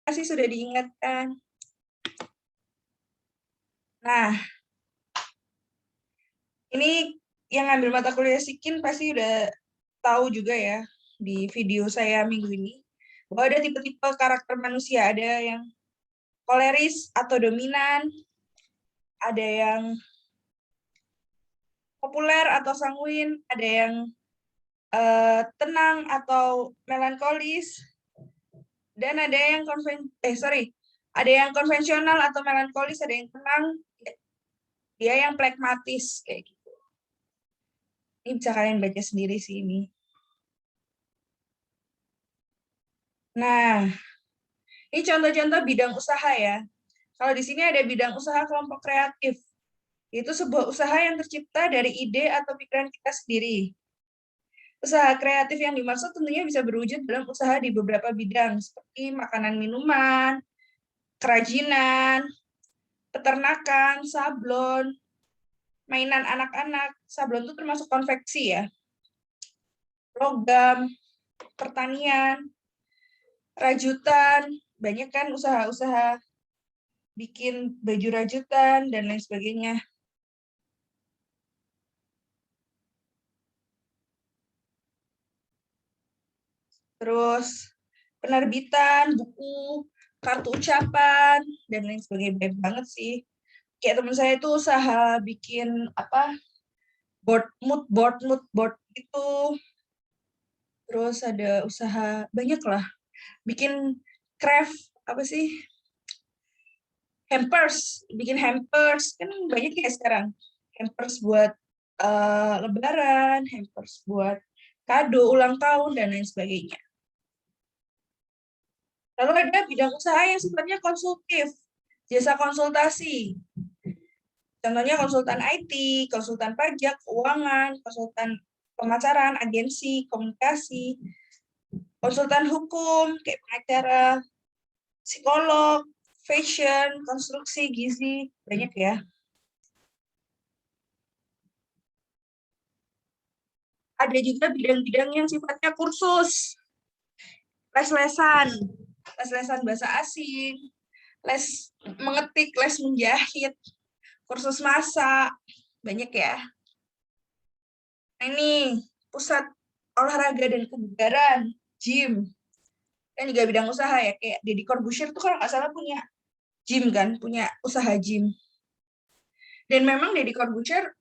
kasih sudah diingatkan. Nah, ini yang ngambil mata kuliah Sikin pasti udah tahu juga ya di video saya minggu ini, bahwa ada tipe-tipe karakter manusia, ada yang koleris atau dominan, ada yang populer atau sanguin, ada yang tenang atau melankolis, dan ada yang ada yang konvensional atau melankolis, ada yang tenang, dia yang pragmatis kayak gitu. Ini bisa kalian baca sendiri sih ini. Nah, ini contoh-contoh bidang usaha ya. Kalau di sini ada bidang usaha kelompok kreatif. Itu sebuah usaha yang tercipta dari ide atau pikiran kita sendiri. Usaha kreatif yang dimaksud tentunya bisa berwujud dalam usaha di beberapa bidang, seperti makanan minuman, kerajinan, peternakan, sablon, mainan anak-anak. Sablon itu termasuk konveksi ya. Logam, pertanian, rajutan, banyak kan usaha-usaha bikin baju rajutan, dan lain sebagainya. Terus penerbitan, buku, kartu ucapan, dan lain sebagainya. Banyak banget sih. Kayak teman saya itu usaha bikin apa, mood board itu. Terus ada usaha banyak lah. Bikin craft, apa sih, hampers, bikin hampers. Kan banyak ya sekarang. Hampers buat lebaran, hampers buat kado, ulang tahun, dan lain sebagainya. Lalu ada bidang usaha yang sifatnya konsultif, jasa konsultasi. Contohnya konsultan IT, konsultan pajak, keuangan, konsultan pemasaran, agensi, komunikasi, konsultan hukum, kayak pengacara, psikolog, fashion, konstruksi, gizi, banyak ya. Ada juga bidang-bidang yang sifatnya kursus, les-lesan bahasa asing, les mengetik, les menjahit, kursus masak, banyak ya. Nah, ini pusat olahraga dan kebugaran, gym. Kan juga bidang usaha ya, kayak Deddy Corbuzier tuh kalau nggak salah punya gym kan, punya usaha gym. Dan memang Deddy Corbuzier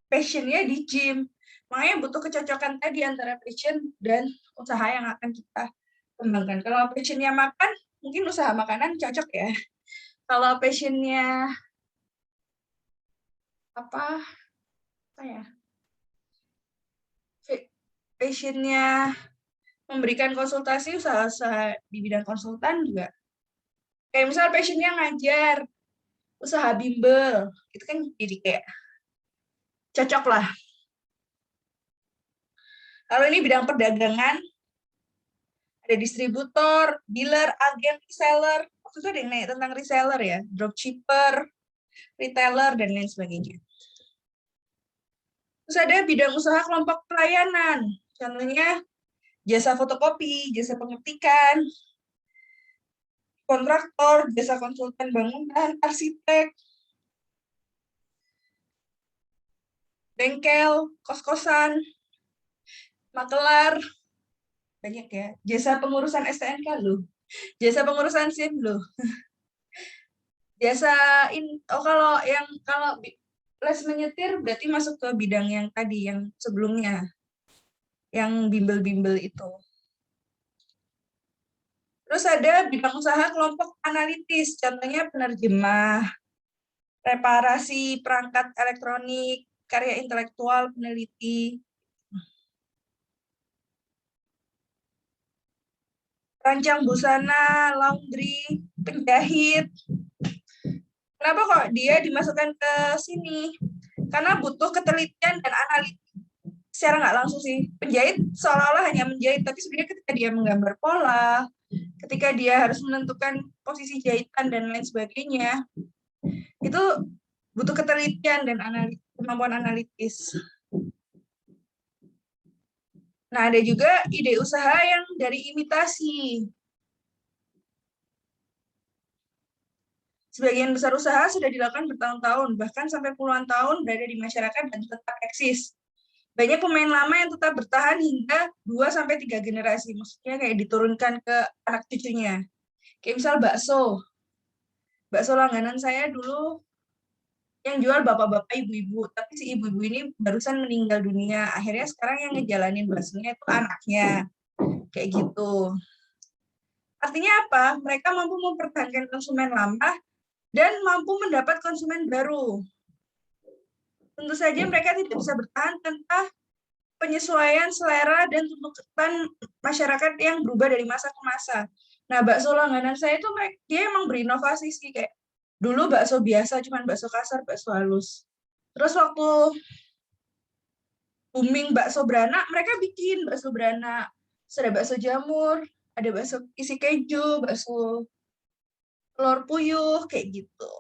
passionnya di gym. Makanya butuh kecocokan tadi antara passion dan usaha yang akan kita kembangkan. Kalau passionnya makan, mungkin usaha makanan cocok ya. Kalau passionnya apa ya? Passionnya memberikan konsultasi, usaha-usaha di bidang konsultan juga. Kayak misal passionnya ngajar, usaha bimbel, itu kan jadi kayak cocok lah. Lalu ini bidang perdagangan, ada distributor, dealer, agen, reseller. Waktu itu ada yang nanya tentang reseller ya, dropshipper, retailer, dan lain sebagainya. Terus ada bidang usaha kelompok pelayanan, contohnya jasa fotokopi, jasa pengetikan, kontraktor, jasa konsultan bangunan, arsitek, bengkel, kos-kosan, makelar, banyak ya. Jasa pengurusan STNK loh, jasa pengurusan SIM loh. Jasa kalau les menyetir berarti masuk ke bidang yang tadi, yang sebelumnya, yang bimbel-bimbel itu. Terus ada bidang usaha kelompok analitis, contohnya penerjemah, reparasi perangkat elektronik, karya intelektual, peneliti, rancang busana, laundry, penjahit. Kenapa kok dia dimasukkan ke sini? Karena butuh ketelitian dan analitik secara nggak langsung sih. Penjahit seolah-olah hanya menjahit, tapi sebenarnya ketika dia menggambar pola, ketika dia harus menentukan posisi jahitan dan lain sebagainya, itu butuh ketelitian dan kemampuan analitis. Nah, ada juga ide usaha yang dari imitasi. Sebagian besar usaha sudah dilakukan bertahun-tahun, bahkan sampai puluhan tahun berada di masyarakat dan tetap eksis. Banyak pemain lama yang tetap bertahan hingga 2-3 generasi, maksudnya kayak diturunkan ke anak cucunya. Kayak misal bakso. Bakso langganan saya dulu yang jual bapak-bapak, ibu-ibu, tapi si ibu-ibu ini barusan meninggal dunia. Akhirnya sekarang yang ngejalanin baksonya itu anaknya. Kayak gitu. Artinya apa? Mereka mampu mempertahankan konsumen lama dan mampu mendapat konsumen baru. Tentu saja mereka tidak bisa bertahan tanpa penyesuaian selera dan tuntutan masyarakat yang berubah dari masa ke masa. Nah, bakso langganan saya itu dia emang berinovasi sih, kayak dulu bakso biasa, cuman bakso kasar, bakso halus. Terus waktu booming bakso beranak, mereka bikin bakso beranak. Terus ada bakso jamur, ada bakso isi keju, bakso telur puyuh, kayak gitu.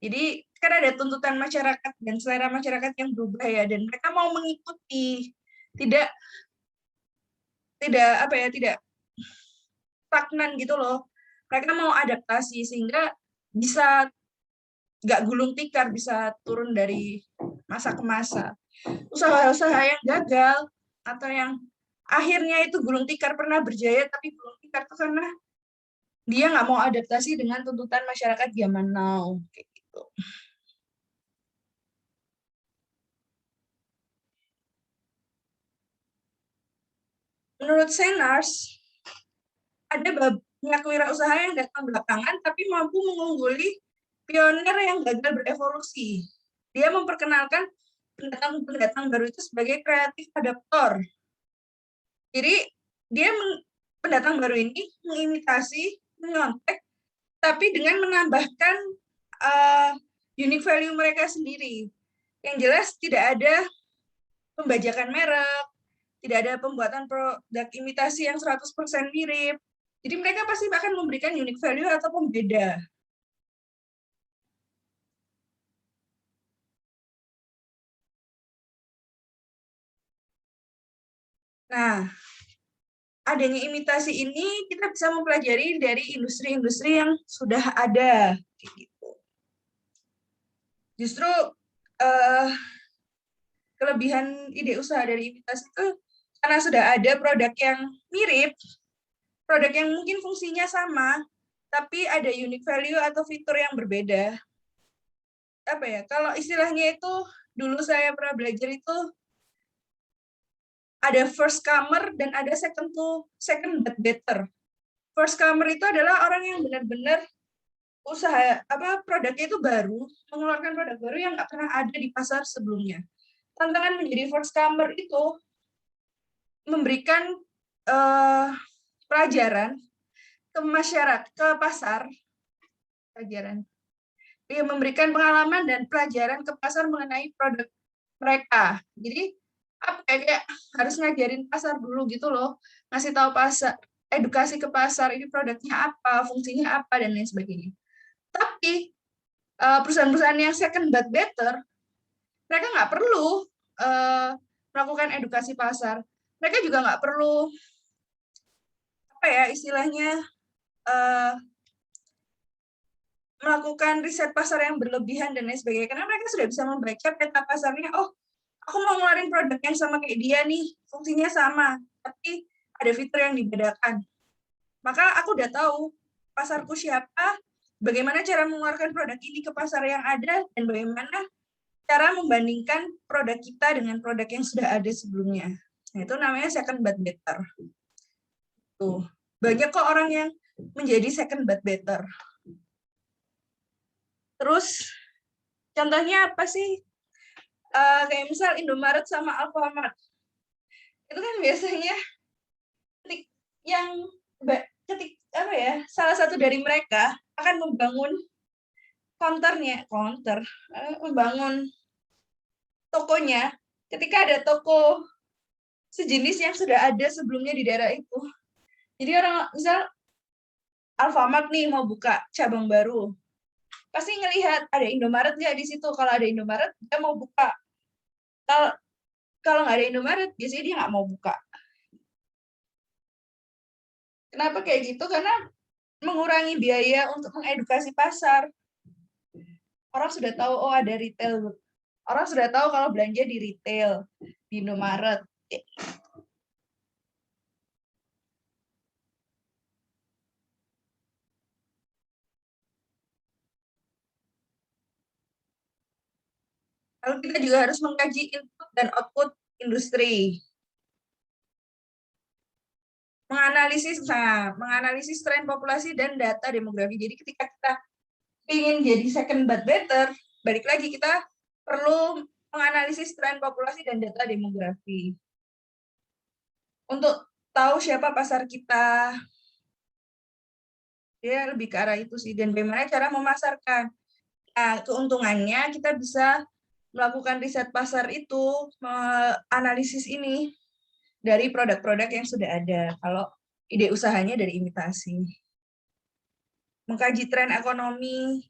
Jadi kan ada tuntutan masyarakat dan selera masyarakat yang berubah ya, dan mereka mau mengikuti, tidak tidak stagnan gitu loh. Mereka mau adaptasi sehingga bisa nggak gulung tikar, bisa turun dari masa ke masa. Usaha-usaha yang gagal atau yang akhirnya itu gulung tikar pernah berjaya, tapi gulung tikar itu karena dia nggak mau adaptasi dengan tuntutan masyarakat zaman now. Kayak gitu. Menurut Senars, ada banyak wirausaha yang datang belakangan tapi mampu mengungguli pionir yang gagal berevolusi. Dia memperkenalkan pendatang-pendatang baru itu sebagai kreatif adaptor. Jadi dia pendatang baru ini mengimitasi, menyontek, tapi dengan menambahkan unique value mereka sendiri. Yang jelas tidak ada pembajakan merek, tidak ada pembuatan produk imitasi yang 100% mirip. Jadi mereka pasti akan memberikan unique value atau pembeda. Nah, adanya imitasi ini kita bisa mempelajari dari industri-industri yang sudah ada. Gitu. Justru kelebihan ide usaha dari imitasi itu karena sudah ada produk yang mirip, produk yang mungkin fungsinya sama, tapi ada unique value atau fitur yang berbeda. Apa ya? Kalau istilahnya itu dulu saya pernah belajar itu ada first comer dan ada second but better. First comer itu adalah orang yang benar-benar usaha produknya itu baru, mengeluarkan produk baru yang nggak pernah ada di pasar sebelumnya. Tantangan menjadi first comer itu memberikan pelajaran ke masyarakat, ke pasar, pelajaran. Dia memberikan pengalaman dan pelajaran ke pasar mengenai produk mereka. Jadi apa kayak harus ngajarin pasar dulu gitu loh, ngasih tahu pasar, edukasi ke pasar ini produknya apa, fungsinya apa dan lain sebagainya. Tapi perusahaan-perusahaan yang second but better, mereka nggak perlu melakukan edukasi pasar. Mereka juga nggak perlu apa ya istilahnya melakukan riset pasar yang berlebihan dan lain sebagainya. Karena mereka sudah bisa membaca peta pasarnya. Oh, aku mau ngeluarin produk yang sama kayak dia nih, fungsinya sama, tapi ada fitur yang dibedakan. Maka aku udah tahu pasarku siapa, bagaimana cara mengeluarkan produk ini ke pasar yang ada, dan bagaimana cara membandingkan produk kita dengan produk yang sudah ada sebelumnya. Nah, itu namanya second but better. Tuh, banyak kok orang yang menjadi second but better. Terus contohnya apa sih? Kayak misal Indomaret sama Alfamart. Itu kan biasanya yang salah satu dari mereka akan membangun membangun tokonya ketika ada toko sejenis yang sudah ada sebelumnya di daerah itu. Jadi orang misal Alfamart nih mau buka cabang baru, pasti ngelihat ada Indomaret nggak di situ. Kalau ada Indomaret, dia mau buka. Kalau nggak ada Indomaret, biasanya dia nggak mau buka. Kenapa kayak gitu? Karena mengurangi biaya untuk mengedukasi pasar. Orang sudah tahu, oh ada retail. Orang sudah tahu kalau belanja di retail, di Indomaret. Lalu kita juga harus mengkaji input dan output industri. Menganalisis tren populasi dan data demografi. Jadi ketika kita ingin jadi second but better, balik lagi kita perlu menganalisis tren populasi dan data demografi. Untuk tahu siapa pasar kita, ya lebih ke arah itu sih. Dan bagaimana cara memasarkan. Nah, keuntungannya kita bisa melakukan riset pasar itu, analisis ini dari produk-produk yang sudah ada. Kalau ide usahanya dari imitasi. Mengkaji tren ekonomi,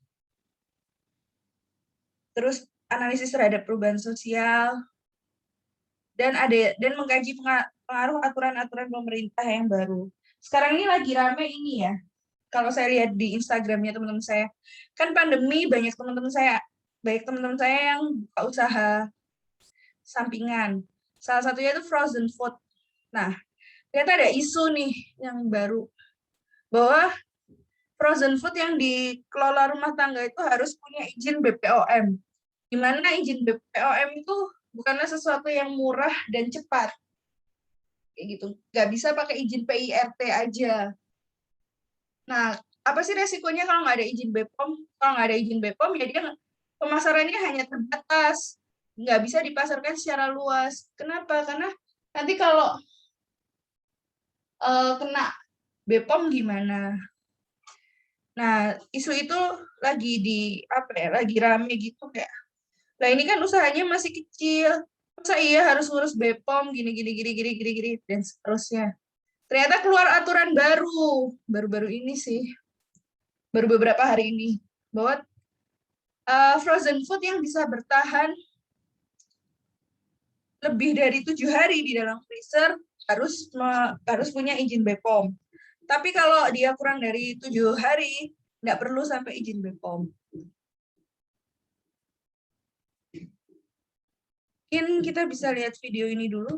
terus analisis terhadap perubahan sosial, dan mengkaji pengaruh aturan-aturan pemerintah yang baru. Sekarang ini lagi rame ini ya. Kalau saya lihat di Instagramnya teman-teman saya, kan pandemi banyak teman-teman saya yang buka usaha sampingan. Salah satunya itu frozen food. Nah, ternyata ada isu nih yang baru bahwa frozen food yang dikelola rumah tangga itu harus punya izin BPOM. Di mana izin BPOM itu bukanlah sesuatu yang murah dan cepat. Kayak gitu. Nggak bisa pakai izin PIRT aja. Nah, apa sih resikonya kalau nggak ada izin BPOM? Kalau nggak ada izin BPOM, ya dia pemasarannya hanya terbatas. Nggak bisa dipasarkan secara luas. Kenapa? Karena nanti kalau kena BPOM gimana? Nah, isu itu lagi lagi rame gitu kayak. Nah, ini kan usahanya masih kecil. Masa iya harus ngurus BPOM gini gini gini gini gini gini dan seterusnya. Ternyata keluar aturan baru-baru ini sih. Baru beberapa hari ini bahwa frozen food yang bisa bertahan lebih dari 7 hari di dalam freezer harus punya izin BPOM. Tapi kalau dia kurang dari 7 hari, nggak perlu sampai izin BPOM. Mungkin kita bisa lihat video ini dulu.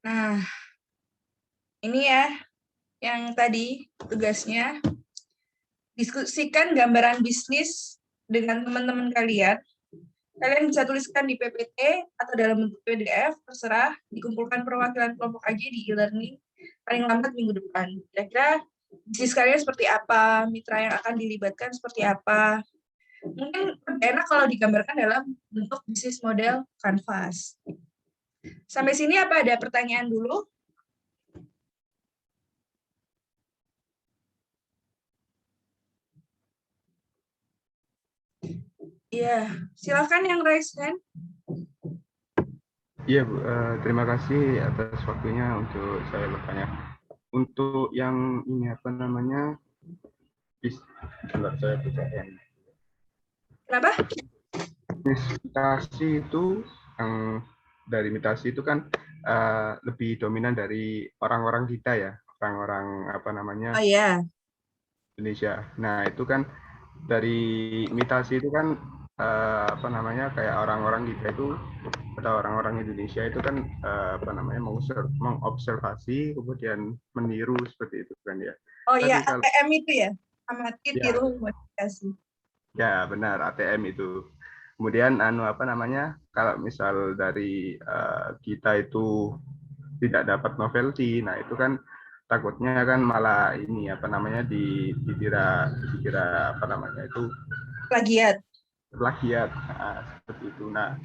Nah, ini ya yang tadi tugasnya. Diskusikan gambaran bisnis dengan teman-teman kalian. Kalian bisa tuliskan di PPT atau dalam bentuk PDF, terserah. Dikumpulkan perwakilan kelompok aja di e-learning paling lambat minggu depan. Kira-kira bisnis kalian seperti apa, mitra yang akan dilibatkan seperti apa. Mungkin lebih enak kalau digambarkan dalam bentuk bisnis model Canvas. Sampai sini apa ada pertanyaan dulu? Iya, silakan yang raise hand. Iya, Bu. Terima kasih atas waktunya untuk saya bertanya. Untuk yang ini apa namanya? Sebentar, saya bacakan. Kenapa? Imitasi itu yang dari imitasi itu kan lebih dominan dari orang-orang kita ya, orang-orang apa namanya Oh iya. Indonesia. Nah itu kan dari imitasi itu kan apa namanya kayak orang-orang kita itu atau orang-orang Indonesia itu kan apa namanya mengobservasi kemudian meniru seperti itu kan ya. Oh iya, Tapi kalau ATM itu ya, amati, ya tiru, modifikasi. ya benar ATM itu. Kemudian apa namanya kalau misal dari kita itu tidak dapat novelty, nah itu kan takutnya kan malah ini apa namanya dikira apa namanya itu Plagiat. plagiat seperti itu. Nah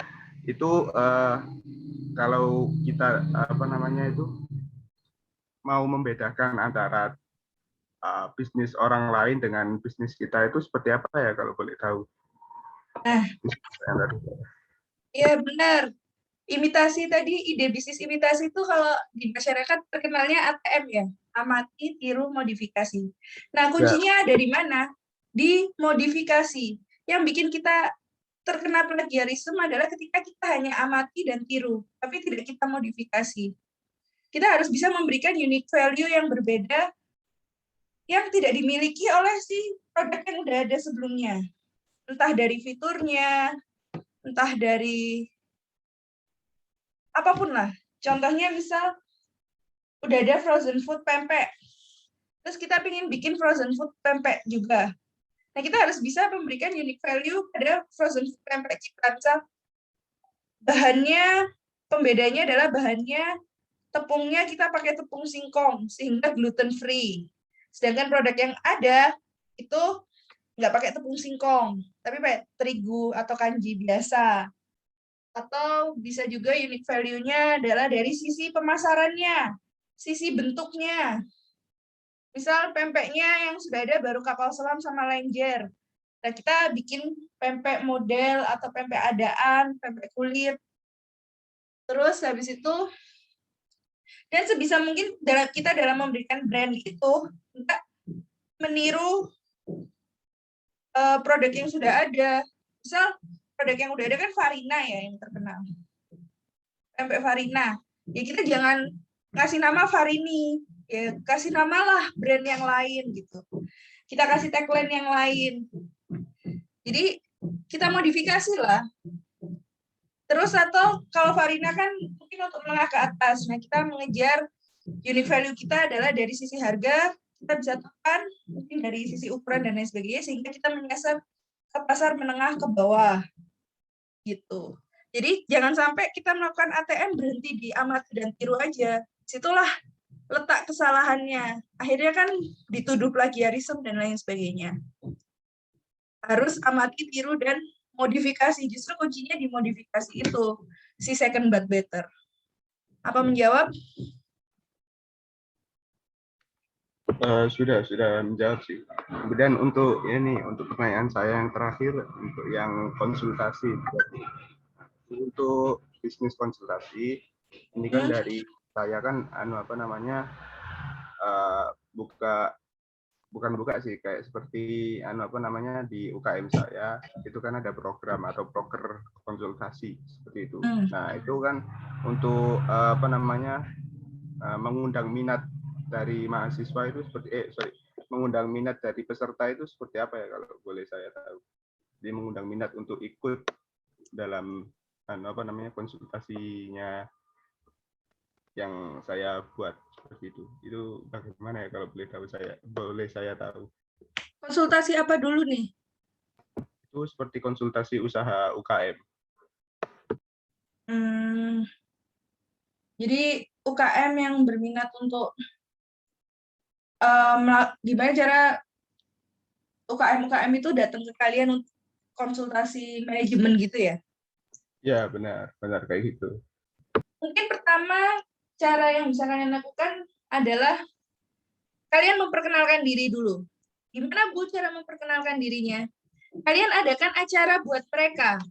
itu kalau kita apa namanya itu mau membedakan antara bisnis orang lain dengan bisnis kita itu seperti apa ya kalau boleh tahu? Nah, iya benar. Imitasi tadi, ide bisnis imitasi itu kalau di masyarakat terkenalnya ATM ya, amati, tiru, modifikasi. Nah, Ya, kuncinya ada di mana? Di modifikasi. Yang bikin kita terkena plagiarisme adalah ketika kita hanya amati dan tiru, tapi tidak kita modifikasi. Kita harus bisa memberikan unique value yang berbeda yang tidak dimiliki oleh si produk yang udah ada sebelumnya. Entah dari fiturnya, entah dari apapun lah. Contohnya misal udah ada frozen food pempek, terus kita ingin bikin frozen food pempek juga. Nah, kita harus bisa memberikan unique value pada frozen food pempek kita. Bahannya, pembedanya adalah bahannya, tepungnya kita pakai tepung singkong, sehingga gluten free. Sedangkan produk yang ada, itu nggak pakai tepung singkong, tapi pakai terigu atau kanji biasa. Atau bisa juga unique value-nya adalah dari sisi pemasarannya, sisi bentuknya. Misal pempeknya yang sudah ada baru kapal selam sama lenjer. Nah, kita bikin pempek model atau pempek adaan, pempek kulit. Terus habis itu, dan sebisa mungkin kita dalam memberikan brand itu, enggak meniru produk yang sudah ada. Misal produk yang udah ada kan Farina ya yang terkenal. Pempek Farina. Ya kita jangan kasih nama Farini, ya kasih namalah brand yang lain gitu. Kita kasih tagline yang lain. Jadi kita modifikasi lah. Terus atau kalau Farina kan mungkin untuk menengah ke atas. Nah, kita mengejar unique value kita adalah dari sisi harga, kita bisa tekan mungkin dari sisi ukuran dan lain sebagainya sehingga kita menyasar ke pasar menengah ke bawah gitu. Jadi jangan sampai kita melakukan ATM berhenti di amati dan tiru aja. Situlah letak kesalahannya. Akhirnya kan dituduh plagiarisme dan lain sebagainya. Harus amati, tiru, dan modifikasi. Justru kuncinya di modifikasi itu. Si second but better. Apa menjawab? sudah menjawab sih. Kemudian untuk ini untuk pertanyaan saya yang terakhir untuk yang konsultasi untuk bisnis konsultasi ini kan dari saya kan apa namanya buka bukan buka sih kayak seperti apa namanya di UKM saya itu kan ada program atau broker konsultasi seperti itu. Nah itu kan untuk apa namanya mengundang minat dari mahasiswa itu seperti mengundang minat dari peserta itu seperti apa ya kalau boleh saya tahu. Jadi mengundang minat untuk ikut dalam apa namanya konsultasinya yang saya buat seperti itu. Itu bagaimana ya kalau boleh saya tahu? Konsultasi apa dulu nih? Itu seperti konsultasi usaha UKM. Jadi UKM yang berminat untuk gimana cara UKM itu datang ke kalian untuk konsultasi manajemen gitu ya? Ya, benar kayak gitu. Mungkin pertama cara yang bisa kalian lakukan adalah kalian memperkenalkan diri dulu. Gimana Bu cara memperkenalkan dirinya? Kalian adakan acara buat mereka.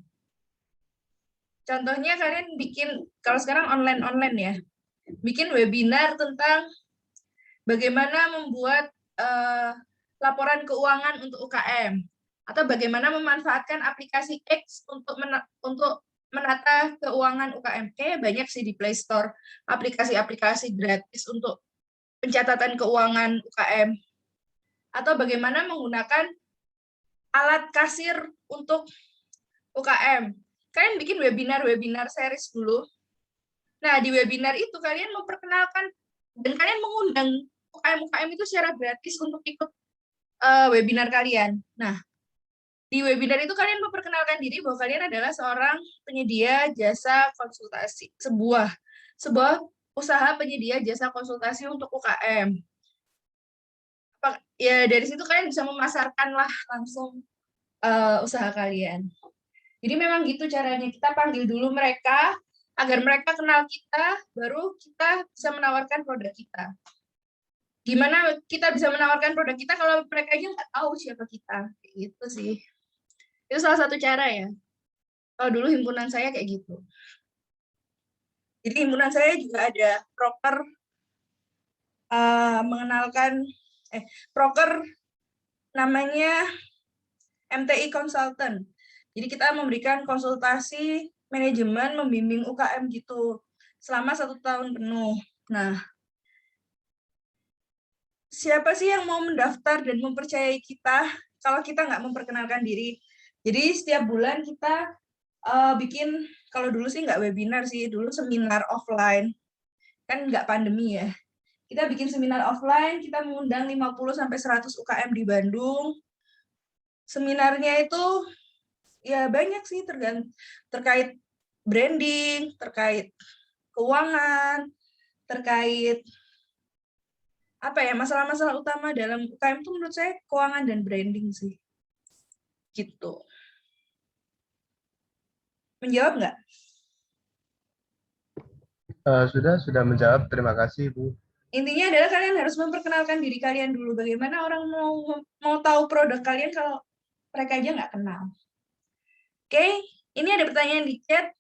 Contohnya kalian bikin, kalau sekarang online ya, bikin webinar tentang bagaimana membuat laporan keuangan untuk UKM, atau bagaimana memanfaatkan aplikasi X untuk menata keuangan UKM. Kayak banyak sih di Play Store aplikasi-aplikasi gratis untuk pencatatan keuangan UKM. Atau bagaimana menggunakan alat kasir untuk UKM. Kalian bikin webinar series dulu. Nah, di webinar itu kalian memperkenalkan dan kalian mengundang UKM itu secara gratis untuk ikut webinar kalian. Nah, di webinar itu kalian memperkenalkan diri bahwa kalian adalah seorang penyedia jasa konsultasi, sebuah usaha penyedia jasa konsultasi untuk UKM. Ya, dari situ kalian bisa memasarkan lah langsung usaha kalian. Jadi memang gitu caranya, kita panggil dulu mereka, agar mereka kenal kita, baru kita bisa menawarkan produk kita. Gimana kita bisa menawarkan produk kita kalau mereka aja nggak tahu siapa kita? Gitu sih. Itu salah satu cara ya. Kalau dulu himpunan saya kayak gitu. Jadi himpunan saya juga ada proker namanya MTI Consultant. Jadi kita memberikan konsultasi manajemen membimbing UKM gitu selama 1 tahun penuh. Nah, siapa sih yang mau mendaftar dan mempercayai kita kalau kita nggak memperkenalkan diri? Jadi setiap bulan kita bikin, kalau dulu sih nggak webinar sih, dulu seminar offline. Kan nggak pandemi ya. Kita bikin seminar offline, kita mengundang 50-100 UKM di Bandung. Seminarnya itu ya banyak sih, terkait branding, terkait keuangan, terkait apa ya, masalah-masalah utama dalam UKM itu menurut saya keuangan dan branding sih. Gitu. Menjawab nggak? Sudah menjawab. Terima kasih, Bu. Intinya adalah kalian harus memperkenalkan diri kalian dulu. Bagaimana orang mau tahu produk kalian kalau mereka aja nggak kenal. Oke, ini ada pertanyaan di chat.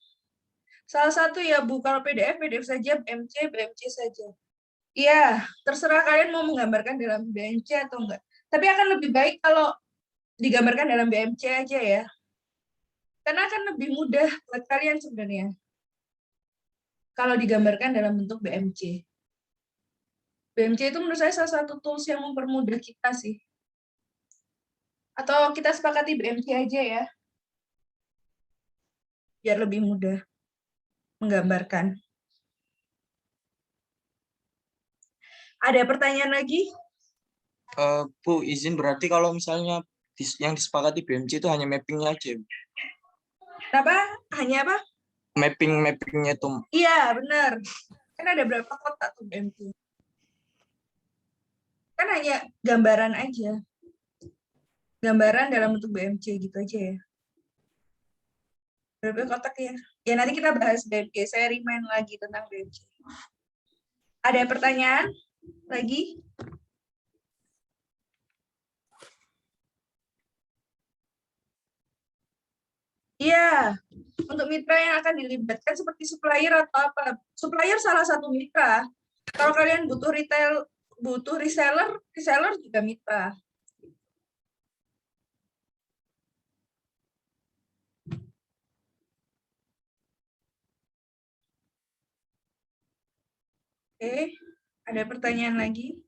Salah satu ya Bu, kalau PDF saja, BMC saja. Iya, terserah kalian mau menggambarkan dalam BMC atau enggak. Tapi akan lebih baik kalau digambarkan dalam BMC aja ya. Karena akan lebih mudah buat kalian sebenarnya. Kalau digambarkan dalam bentuk BMC. BMC itu menurut saya salah satu tools yang mempermudah kita sih. Atau kita sepakati BMC aja ya. Biar lebih mudah menggambarkan. Ada pertanyaan lagi? Bu, izin berarti kalau misalnya yang disepakati BMC itu hanya mappingnya aja. Apa? Hanya apa? Mappingnya itu. Iya, benar. Kan ada berapa kotak tuh BMC? Kan hanya gambaran aja. Gambaran dalam bentuk BMC gitu aja ya. Berapa kotak ya? Ya nanti kita bahas BMC. Saya remind lagi tentang BMC. Ada pertanyaan lagi? Iya, untuk mitra yang akan dilibatkan seperti supplier atau apa? Supplier salah satu mitra. Kalau kalian butuh reseller, reseller juga mitra. Oke, ada pertanyaan lagi?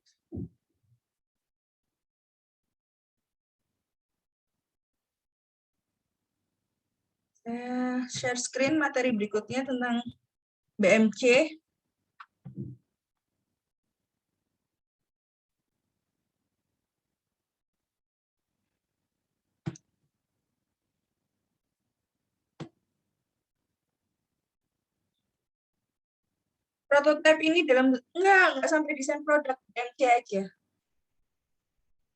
Saya share screen materi berikutnya tentang BMC. Prototype ini enggak sampai desain produk, BMC aja.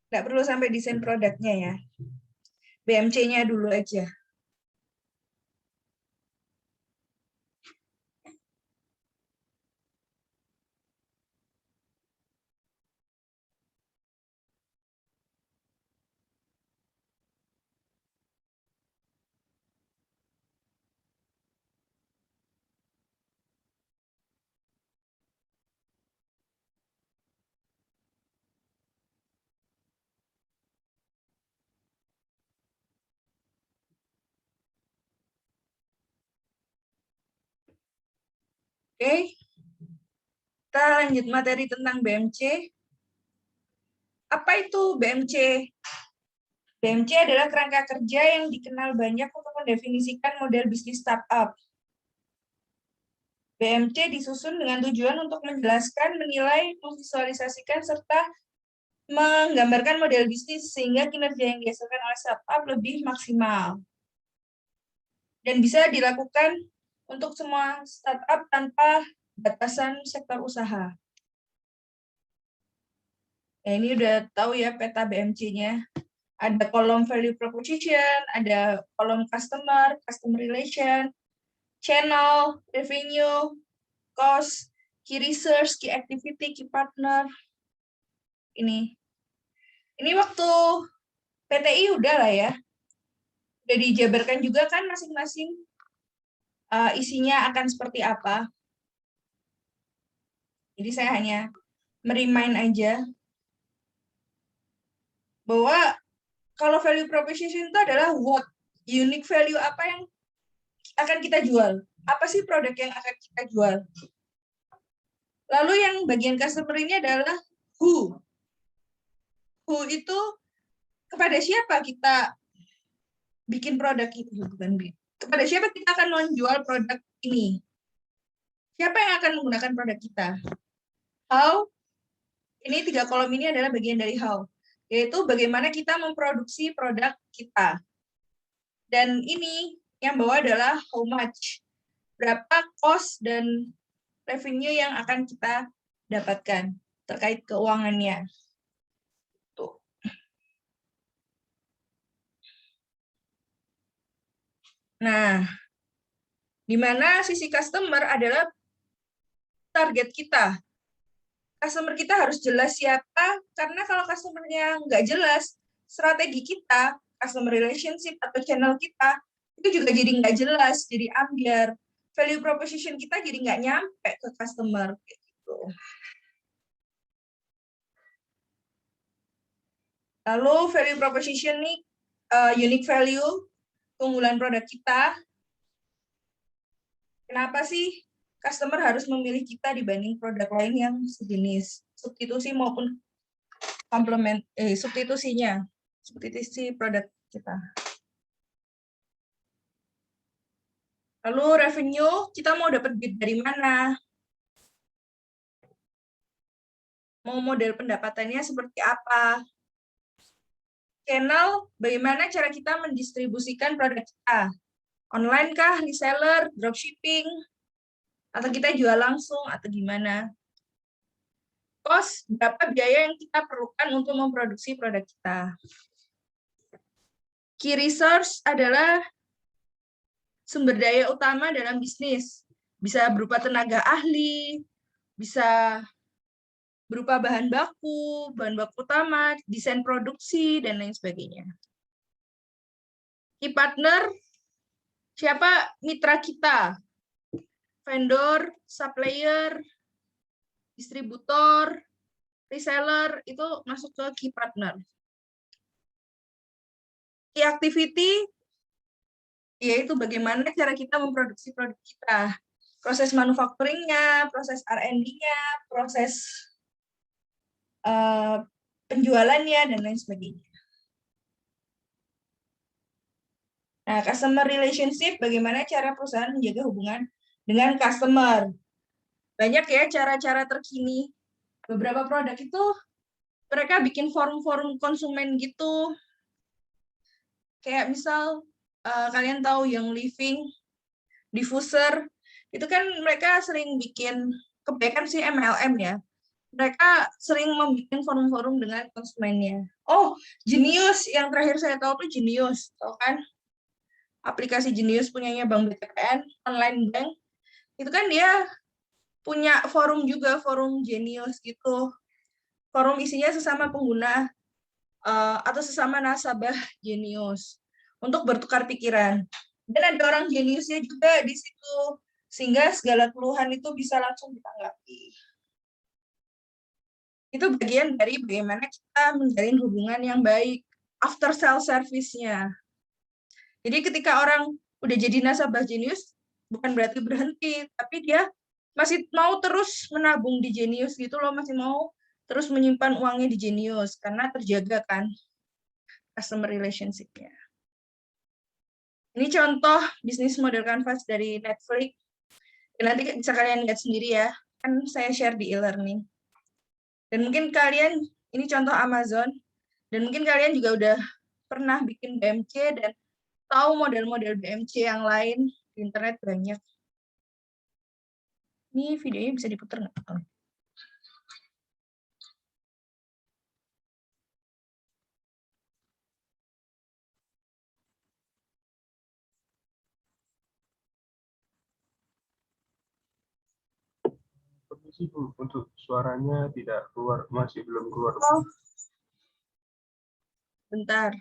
Nggak perlu sampai desain produknya ya. BMC-nya dulu aja. Oke, kita lanjut materi tentang BMC. Apa itu BMC? BMC adalah kerangka kerja yang dikenal banyak untuk mendefinisikan model bisnis startup. BMC disusun dengan tujuan untuk menjelaskan, menilai, memvisualisasikan, serta menggambarkan model bisnis sehingga kinerja yang dihasilkan oleh startup lebih maksimal. Dan bisa dilakukan untuk semua startup tanpa batasan sektor usaha. Nah, ini udah tahu ya peta BMC-nya. Ada kolom value proposition, ada kolom customer relation, channel, revenue, cost, key research, key activity, key partner. Ini waktu PTI udah lah ya. Udah dijabarkan juga kan masing-masing isinya akan seperti apa. Jadi saya hanya merimain aja bahwa kalau value proposition itu adalah what, unique value apa yang akan kita jual. Apa sih produk yang akan kita jual? Lalu yang bagian customer ini adalah who. Who itu kepada siapa kita bikin produk itu, bukan kepada siapa kita akan menjual produk ini. Siapa yang akan menggunakan produk kita? How, ini 3 kolom ini adalah bagian dari how, yaitu bagaimana kita memproduksi produk kita. Dan ini yang bawa adalah how much, berapa cost dan revenue yang akan kita dapatkan terkait keuangannya. Tuh. Nah, di mana sisi customer adalah target kita. Customer kita harus jelas siapa, karena kalau customer-nya nggak jelas, strategi kita, customer relationship atau channel kita, itu juga jadi nggak jelas, jadi ambiar. Value proposition kita jadi nggak nyampe ke customer. Gitu. Lalu value proposition nih, unique value, keunggulan produk kita. Kenapa sih customer harus memilih kita dibanding produk lain yang sejenis? Substitusi maupun komplement, substitusi produk kita. Lalu revenue, kita mau dapat duit dari mana? Mau model pendapatannya seperti apa? Channel, bagaimana cara kita mendistribusikan produk kita? Online kah, reseller, dropshipping, atau kita jual langsung, atau gimana? Cost, berapa biaya yang kita perlukan untuk memproduksi produk kita? Key resource adalah sumber daya utama dalam bisnis. Bisa berupa tenaga ahli, bisa berupa bahan baku utama, desain produksi, dan lain sebagainya. Key partner, siapa mitra kita? Vendor, supplier, distributor, reseller, itu masuk ke key partner. Key activity, yaitu bagaimana cara kita memproduksi produk kita. Proses manufacturing-nya, proses R&D-nya, proses penjualannya, dan lain sebagainya. Nah, customer relationship, bagaimana cara perusahaan menjaga hubungan dengan customer. Banyak ya cara-cara terkini. Beberapa produk itu mereka bikin forum-forum konsumen gitu. Kayak misal, kalian tahu yang Living, Diffuser, itu kan mereka sering bikin kebanyakan sih MLM ya. Mereka sering membuat forum-forum dengan konsumennya. Oh, Genius yang terakhir saya tahu tuh Genius, tahu kan? Aplikasi Genius punyanya Bank BTPN, online bank. Itu kan dia punya forum juga, forum Genius gitu. Forum isinya sesama pengguna atau sesama nasabah Genius untuk bertukar pikiran. Dan ada orang Geniusnya juga di situ, sehingga segala keluhan itu bisa langsung ditanggapi. Itu bagian dari bagaimana kita menjalin hubungan yang baik after sale service-nya. Jadi ketika orang udah jadi nasabah Genius, bukan berarti berhenti, tapi dia masih mau terus menabung di Genius gitu loh, masih mau terus menyimpan uangnya di Genius, karena terjaga kan customer relationship-nya. Ini contoh bisnis model canvas dari Netflix. Dan nanti bisa kalian lihat sendiri ya, kan saya share di e-learning. Dan mungkin kalian, ini contoh Amazon, dan mungkin kalian juga udah pernah bikin BMC dan tahu model-model BMC yang lain di internet banyak. Ini videonya bisa diputar nggak? Permisi Bu, untuk suaranya tidak keluar, masih belum keluar. Oh, bentar.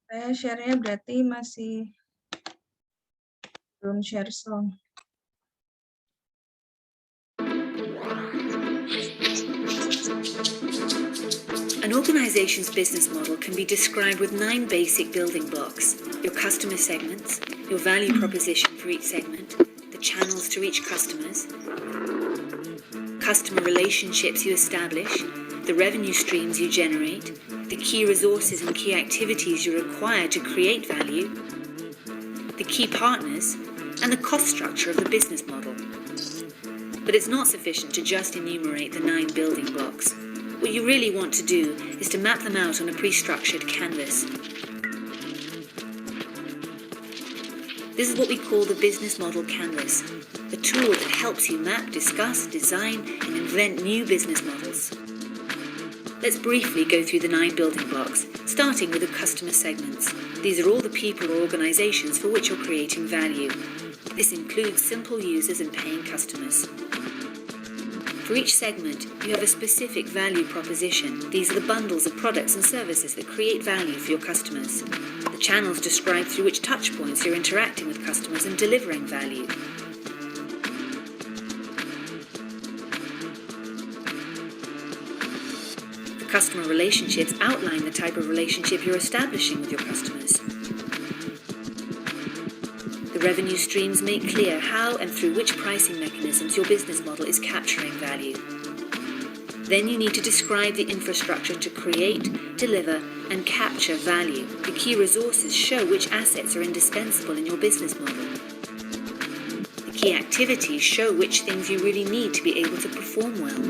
Saya share-nya berarti masih belum share song. An organization's business model can be described with 9 basic building blocks: your customer segments, your value proposition for each segment, the channels to reach customers, customer relationships you establish, the revenue streams you generate, the key resources and key activities you require to create value, the key partners, and the cost structure of the business model. But it's not sufficient to just enumerate the 9 building blocks. What you really want to do is to map them out on a pre-structured canvas. This is what we call the business model canvas, a tool that helps you map, discuss, design, and invent new business models. Let's briefly go through the 9 building blocks, starting with the customer segments. These are all the people or organizations for which you're creating value. This includes simple users and paying customers. For each segment, you have a specific value proposition. These are the bundles of products and services that create value for your customers. The channels describe through which touchpoints you're interacting with customers and delivering value. The customer relationships outline the type of relationship you're establishing with your customers. The revenue streams make clear how and through which pricing mechanisms your business model is capturing value. Then you need to describe the infrastructure to create, deliver, and capture value. The key resources show which assets are indispensable in your business model. The key activities show which things you really need to be able to perform well.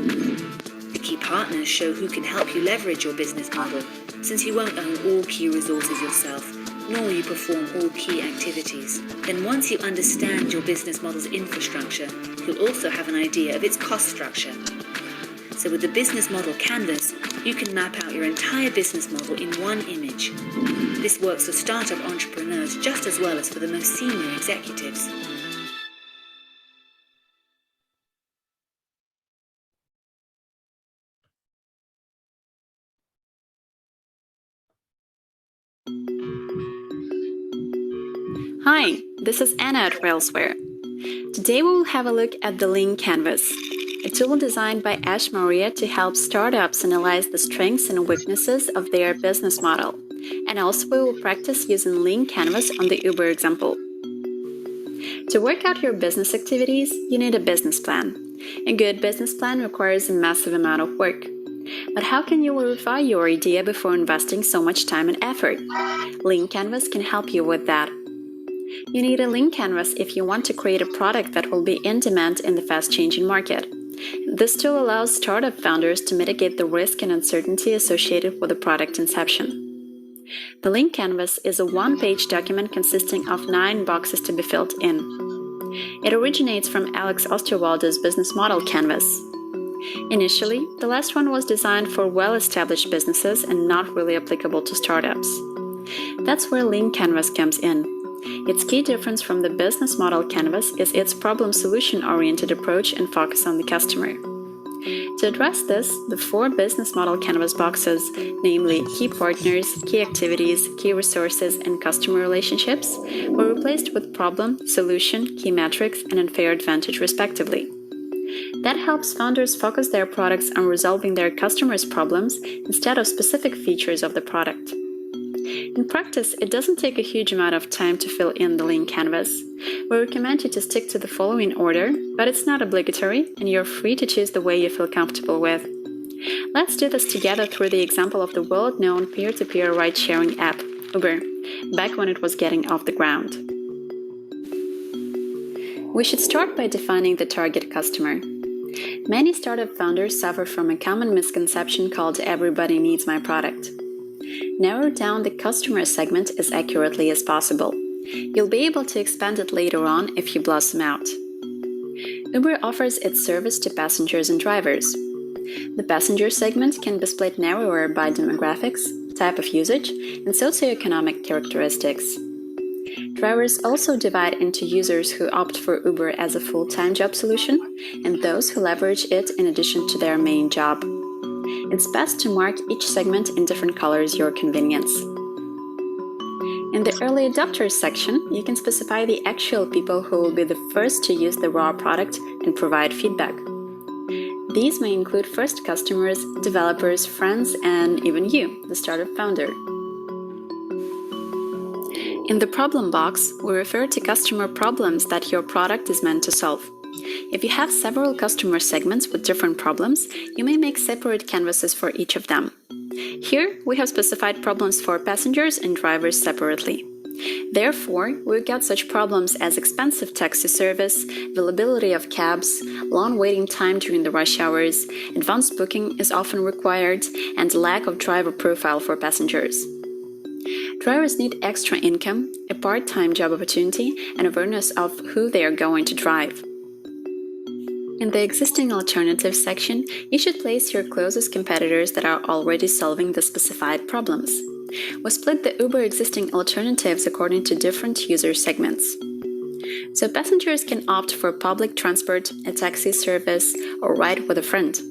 The key partners show who can help you leverage your business model, since you won't own all key resources yourself, nor you perform all key activities. Then once you understand your business model's infrastructure, you'll also have an idea of its cost structure. So with the business model canvas, you can map out your entire business model in one image. This works for startup entrepreneurs just as well as for the most senior executives. Hi, this is Anna at Railsware. Today we will have a look at the Lean Canvas, a tool designed by Ash Maurya to help startups analyze the strengths and weaknesses of their business model. And also we will practice using Lean Canvas on the Uber example. To work out your business activities, you need a business plan. A good business plan requires a massive amount of work. But how can you verify your idea before investing so much time and effort? Lean Canvas can help you with that. You need a Lean Canvas if you want to create a product that will be in demand in the fast-changing market. This tool allows startup founders to mitigate the risk and uncertainty associated with the product inception. The Lean Canvas is a one-page document consisting of 9 boxes to be filled in. It originates from Alex Osterwalder's business model canvas. Initially, the last one was designed for well-established businesses and not really applicable to startups. That's where Lean Canvas comes in. Its key difference from the business model canvas is its problem-solution-oriented approach and focus on the customer. To address this, the 4 business model canvas boxes, namely key partners, key activities, key resources, and customer relationships, were replaced with problem, solution, key metrics, and unfair advantage respectively. That helps founders focus their products on resolving their customers' problems instead of specific features of the product. In practice, it doesn't take a huge amount of time to fill in the Lean Canvas. We recommend you to stick to the following order, but it's not obligatory, and you're free to choose the way you feel comfortable with. Let's do this together through the example of the world-known peer-to-peer ride-sharing app, Uber, back when it was getting off the ground. We should start by defining the target customer. Many startup founders suffer from a common misconception called "everybody needs my product." Narrow down the customer segment as accurately as possible. You'll be able to expand it later on if you blossom out. Uber offers its service to passengers and drivers. The passenger segment can be split narrower by demographics, type of usage, and socioeconomic characteristics. Drivers also divide into users who opt for Uber as a full-time job solution and those who leverage it in addition to their main job. It's best to mark each segment in different colors your convenience. In the early adopters section, you can specify the actual people who will be the first to use the raw product and provide feedback. These may include first customers, developers, friends, and even you, the startup founder. In the problem box, we refer to customer problems that your product is meant to solve. If you have several customer segments with different problems, you may make separate canvases for each of them. Here, we have specified problems for passengers and drivers separately. Therefore, we've got such problems as expensive taxi service, availability of cabs, long waiting time during the rush hours, advanced booking is often required, and lack of driver profile for passengers. Drivers need extra income, a part-time job opportunity, and awareness of who they are going to drive. In the existing alternatives section, you should place your closest competitors that are already solving the specified problems. We split the Uber existing alternatives according to different user segments. So passengers can opt for public transport, a taxi service, or ride with a friend.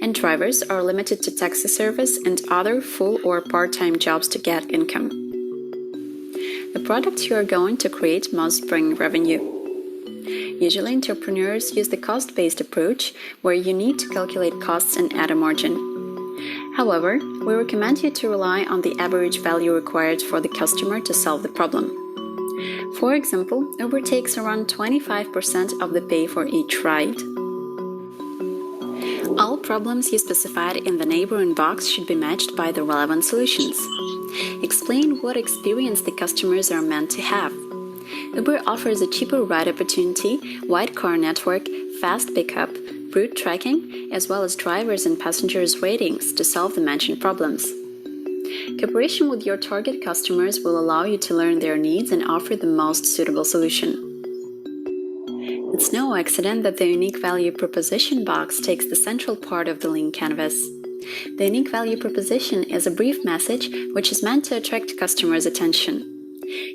And drivers are limited to taxi service and other full or part-time jobs to get income. The product you are going to create must bring revenue. Usually, entrepreneurs use the cost-based approach, where you need to calculate costs and add a margin. However, we recommend you to rely on the average value required for the customer to solve the problem. For example, Uber takes around 25% of the pay for each ride. All problems you specified in the neighboring box should be matched by the relevant solutions. Explain what experience the customers are meant to have. Uber offers a cheaper ride opportunity, wide car network, fast pickup, route tracking, as well as drivers and passengers' ratings to solve the mentioned problems. Cooperation with your target customers will allow you to learn their needs and offer the most suitable solution. It's no accident that the Unique Value Proposition box takes the central part of the Lean Canvas. The Unique Value Proposition is a brief message which is meant to attract customers' attention.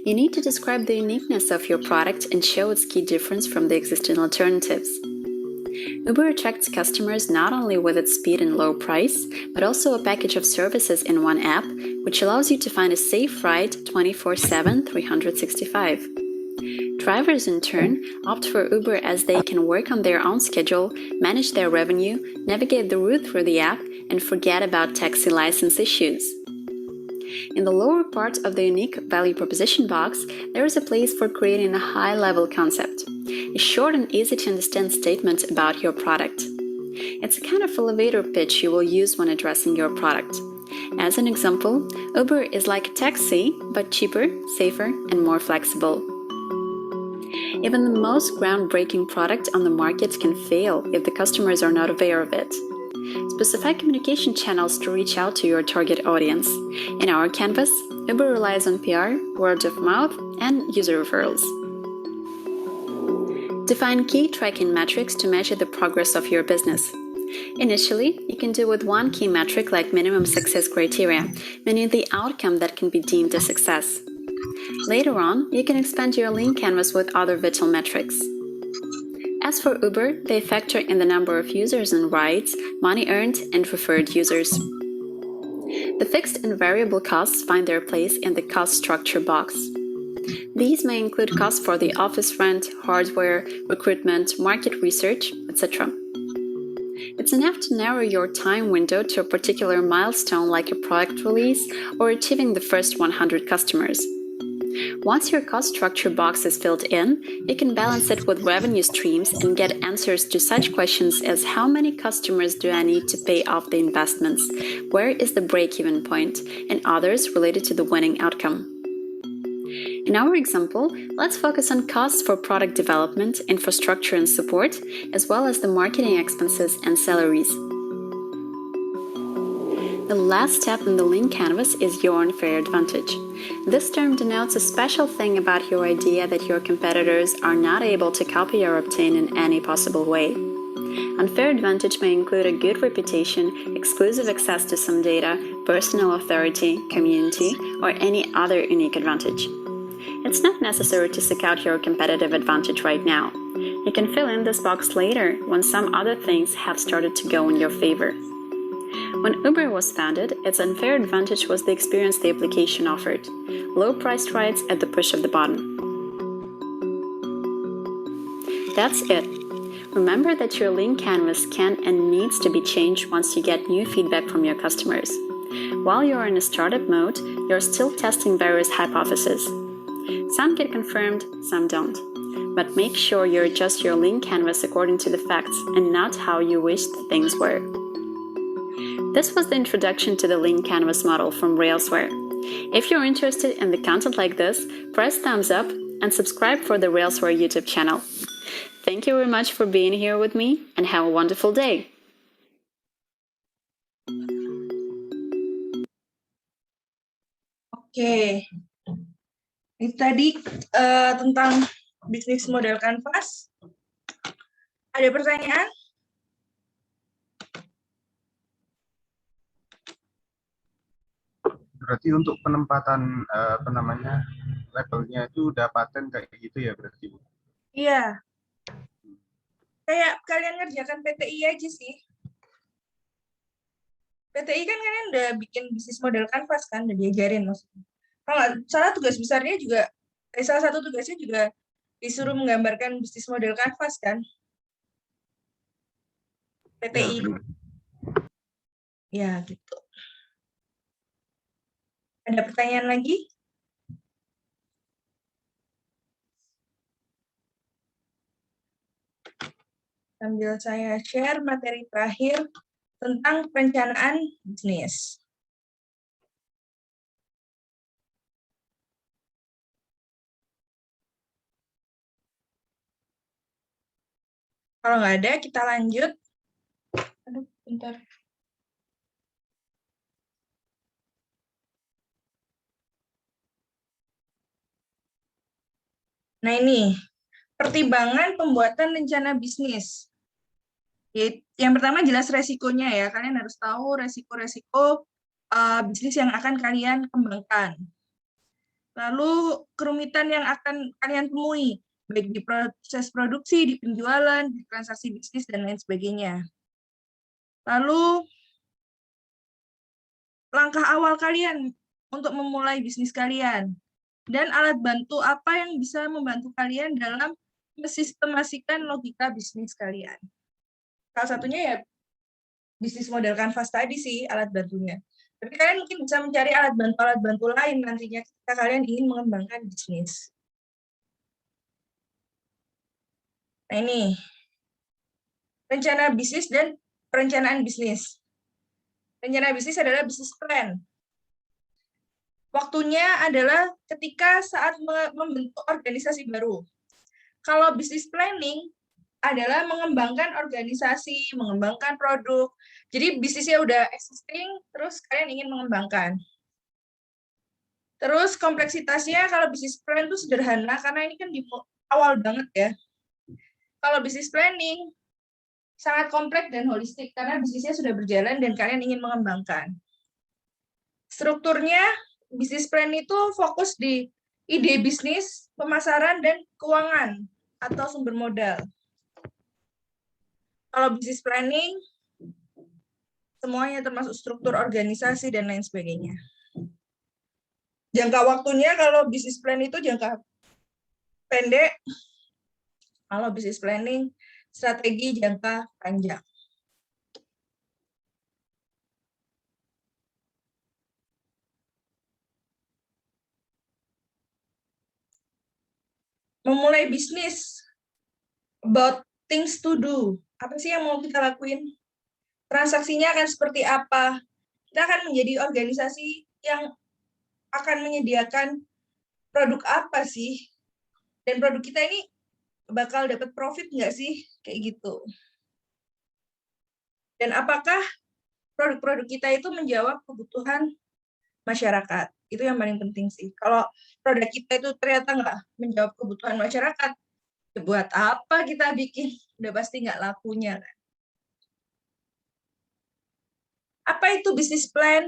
You need to describe the uniqueness of your product and show its key difference from the existing alternatives. Uber attracts customers not only with its speed and low price, but also a package of services in one app, which allows you to find a safe ride 24/7, 365. Drivers, in turn, opt for Uber as they can work on their own schedule, manage their revenue, navigate the route through the app, and forget about taxi license issues. In the lower part of the Unique Value Proposition box, there is a place for creating a high-level concept, a short and easy-to-understand statement about your product. It's a kind of elevator pitch you will use when addressing your product. As an example, Uber is like a taxi, but cheaper, safer, and more flexible. Even the most groundbreaking product on the market can fail if the customers are not aware of it. Specify communication channels to reach out to your target audience. In our canvas, Uber relies on PR, word of mouth, and user referrals. Define key tracking metrics to measure the progress of your business. Initially, you can do with one key metric like minimum success criteria, meaning the outcome that can be deemed a success. Later on, you can expand your lean canvas with other vital metrics. As for Uber, they factor in the number of users and rides, money earned, and referred users. The fixed and variable costs find their place in the cost structure box. These may include costs for the office rent, hardware, recruitment, market research, etc. It's enough to narrow your time window to a particular milestone like a product release or achieving the first 100 customers. Once your cost structure box is filled in, you can balance it with revenue streams and get answers to such questions as how many customers do I need to pay off the investments, where is the break-even point, and others related to the winning outcome. In our example, let's focus on costs for product development, infrastructure and support, as well as the marketing expenses and salaries. The last step in the lean canvas is your unfair advantage. This term denotes a special thing about your idea that your competitors are not able to copy or obtain in any possible way. Unfair advantage may include a good reputation, exclusive access to some data, personal authority, community, or any other unique advantage. It's not necessary to seek out your competitive advantage right now. You can fill in this box later when some other things have started to go in your favor. When Uber was founded, its unfair advantage was the experience the application offered: low-priced rides at the push of the button. That's it. Remember that your lean canvas can and needs to be changed once you get new feedback from your customers. While you're in a startup mode, you're still testing various hypotheses. Some get confirmed, some don't. But make sure you adjust your lean canvas according to the facts and not how you wished things were. This was the introduction to the lean canvas model from Railsware. If you're interested in the content like this, press thumbs up and subscribe for the Railsware YouTube channel. Thank you very much for being here with me and have a wonderful day. Oke, itu tadi tentang bisnis model kanvas. Ada pertanyaan? Berarti untuk penempatan labelnya itu udah paten kayak gitu ya berarti, Bu? Iya. Kayak kalian ngerjakan PTI aja sih. PTI kan kalian udah bikin bisnis model kanvas kan, udah diajarin maksudnya. Kalau nggak salah tugas besarnya juga, salah satu tugasnya juga disuruh menggambarkan bisnis model kanvas kan. PTI. Ya, gitu. Ada pertanyaan lagi? Sambil saya share materi terakhir tentang perencanaan bisnis. Kalau nggak ada, kita lanjut. Aduh, bentar. Nah ini, pertimbangan pembuatan rencana bisnis. Yang pertama jelas resikonya ya, kalian harus tahu resiko-resiko bisnis yang akan kalian kembangkan. Lalu kerumitan yang akan kalian temui, baik di proses produksi, di penjualan, di transaksi bisnis, dan lain sebagainya. Lalu langkah awal kalian untuk memulai bisnis kalian. Dan alat bantu apa yang bisa membantu kalian dalam mensistemasikan logika bisnis kalian. Salah satunya ya bisnis model kanvas tadi sih alat bantunya. Tapi kalian mungkin bisa mencari alat bantu lain nantinya ketika kalian ingin mengembangkan bisnis. Nah ini, rencana bisnis dan perencanaan bisnis. Rencana bisnis adalah bisnis plan. Waktunya adalah ketika saat membentuk organisasi baru. Kalau bisnis planning adalah mengembangkan organisasi, mengembangkan produk. Jadi bisnisnya udah existing, terus kalian ingin mengembangkan. Terus kompleksitasnya kalau bisnis plan itu sederhana, karena ini kan di awal banget ya. Kalau business planning sangat kompleks dan holistik karena bisnisnya sudah berjalan dan kalian ingin mengembangkan. Strukturnya, business plan itu fokus di ide bisnis, pemasaran, dan keuangan atau sumber modal. Kalau business planning, semuanya termasuk struktur organisasi dan lain sebagainya. Jangka waktunya kalau business plan itu jangka pendek, kalau business planning strategi jangka panjang. Memulai bisnis, about things to do. Apa sih yang mau kita lakuin? Transaksinya akan seperti apa? Kita akan menjadi organisasi yang akan menyediakan produk apa sih? Dan produk kita ini bakal dapat profit nggak sih? Kayak gitu. Dan apakah produk-produk kita itu menjawab kebutuhan masyarakat? Itu yang paling penting sih. Kalau produk kita itu ternyata nggak menjawab kebutuhan masyarakat, ya buat apa kita bikin? Udah pasti nggak lakunya. Kan? Apa itu business plan?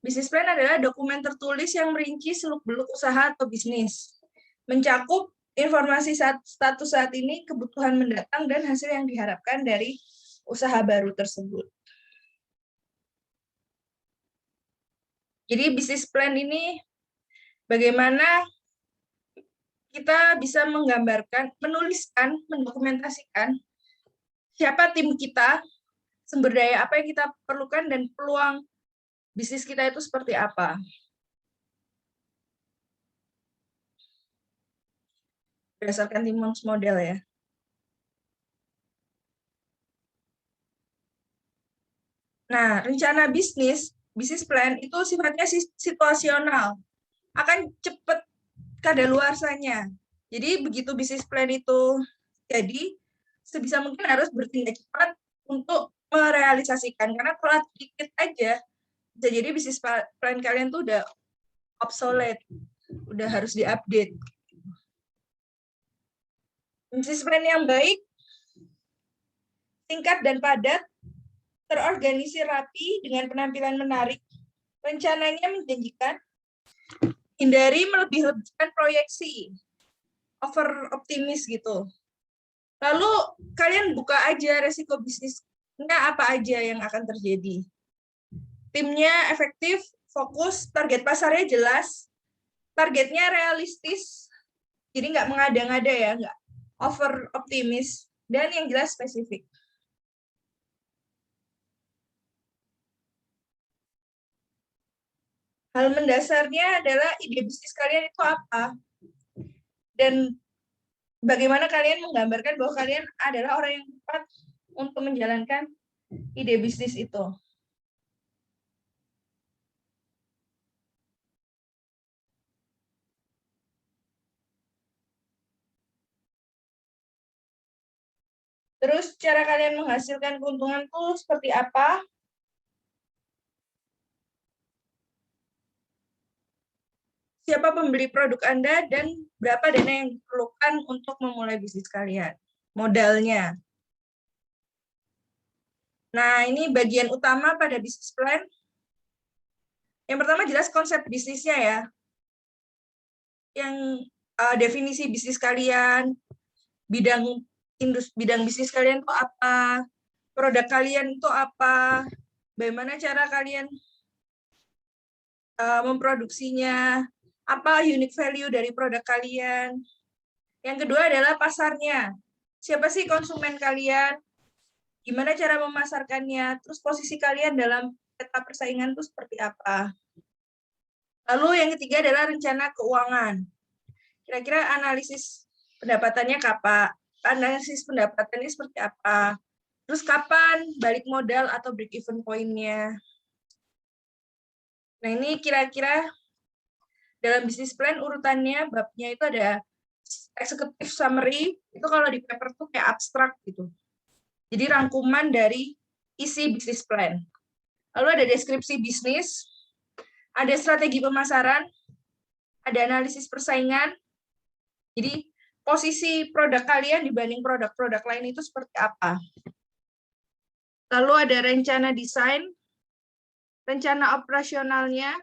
Business plan adalah dokumen tertulis yang merinci seluk-beluk usaha atau bisnis. Mencakup informasi status saat ini, kebutuhan mendatang, dan hasil yang diharapkan dari usaha baru tersebut. Jadi business plan ini bagaimana kita bisa menggambarkan, menuliskan, mendokumentasikan siapa tim kita, sumber daya apa yang kita perlukan, dan peluang bisnis kita itu seperti apa. Berdasarkan Timmons model ya. Nah, rencana bisnis plan itu sifatnya situasional. Akan cepat kadaluarsanya. Jadi begitu bisnis plan itu jadi, sebisa mungkin harus bertindak cepat untuk merealisasikan. Karena kalau dikit aja, bisa jadi bisnis plan kalian tuh udah obsolete, udah harus diupdate. Bisnis plan yang baik, singkat dan padat, terorganisir rapi dengan penampilan menarik, rencananya menjanjikan, hindari melebih-lebihkan proyeksi, over optimis gitu. Lalu kalian buka aja resiko bisnisnya apa aja yang akan terjadi. Timnya efektif, fokus, target pasarnya jelas, targetnya realistis, jadi nggak mengada-ngada ya, nggak over optimis, dan yang jelas spesifik. Hal mendasarnya adalah ide bisnis kalian itu apa, dan bagaimana kalian menggambarkan bahwa kalian adalah orang yang tepat untuk menjalankan ide bisnis itu. Terus cara kalian menghasilkan keuntungan itu seperti apa? Siapa pembeli produk Anda dan berapa dana yang diperlukan untuk memulai bisnis kalian? Modalnya. Nah, ini bagian utama pada bisnis plan. Yang pertama jelas konsep bisnisnya ya. Yang definisi bisnis kalian, bidang bisnis kalian itu apa, produk kalian itu apa, bagaimana cara kalian memproduksinya, apa unique value dari produk kalian. Yang kedua adalah pasarnya. Siapa sih konsumen kalian, gimana cara memasarkannya, terus posisi kalian dalam peta persaingan itu seperti apa. Lalu yang ketiga adalah rencana keuangan. Kira-kira analisis pendapatannya kapan? Analisis pendapatannya seperti apa, terus kapan balik modal atau break even point-nya. Nah, ini kira-kira dalam bisnis plan urutannya, babnya itu ada executive summary, itu kalau di paper tuh kayak abstrak gitu. Jadi rangkuman dari isi bisnis plan. Lalu ada deskripsi bisnis, ada strategi pemasaran, ada analisis persaingan. Jadi posisi produk kalian dibanding produk-produk lain itu seperti apa. Lalu ada rencana desain, rencana operasionalnya,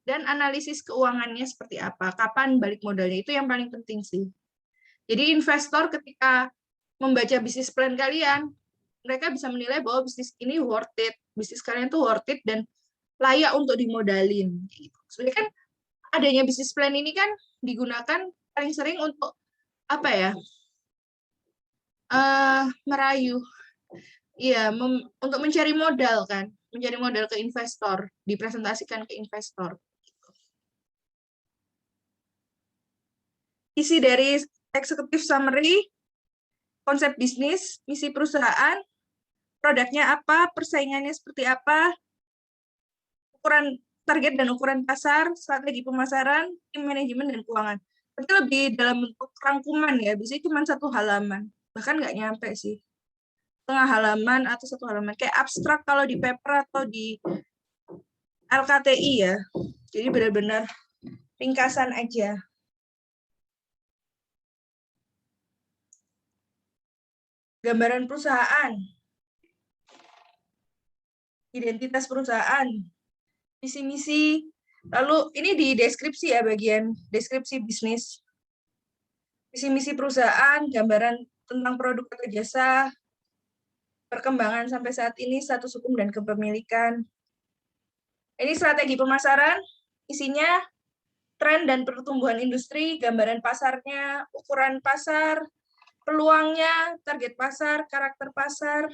dan analisis keuangannya seperti apa, kapan balik modalnya, itu yang paling penting sih. Jadi investor ketika membaca bisnis plan kalian, mereka bisa menilai bahwa bisnis ini worth it, bisnis kalian tuh worth it dan layak untuk dimodalin. Sebenarnya kan adanya bisnis plan ini kan digunakan paling sering untuk apa ya? Merayu, iya, untuk mencari modal kan, mencari modal ke investor, dipresentasikan ke investor. Isi dari executive summary, konsep bisnis, misi perusahaan, produknya apa, persaingannya seperti apa, ukuran target dan ukuran pasar, strategi pemasaran, tim manajemen, dan keuangan. Berarti lebih dalam bentuk rangkuman ya, biasanya cuma 1 halaman, bahkan nggak nyampe sih. Setengah halaman atau 1 halaman, kayak abstrak kalau di paper atau di LKTI ya. Jadi benar-benar ringkasan aja. Gambaran perusahaan, identitas perusahaan, visi-misi, lalu ini di deskripsi ya, bagian deskripsi bisnis. Visi-misi perusahaan, gambaran tentang produk atau jasa, perkembangan sampai saat ini, status hukum dan kepemilikan. Ini strategi pemasaran, isinya tren dan pertumbuhan industri, gambaran pasarnya, ukuran pasar, peluangnya, target pasar, karakter pasar.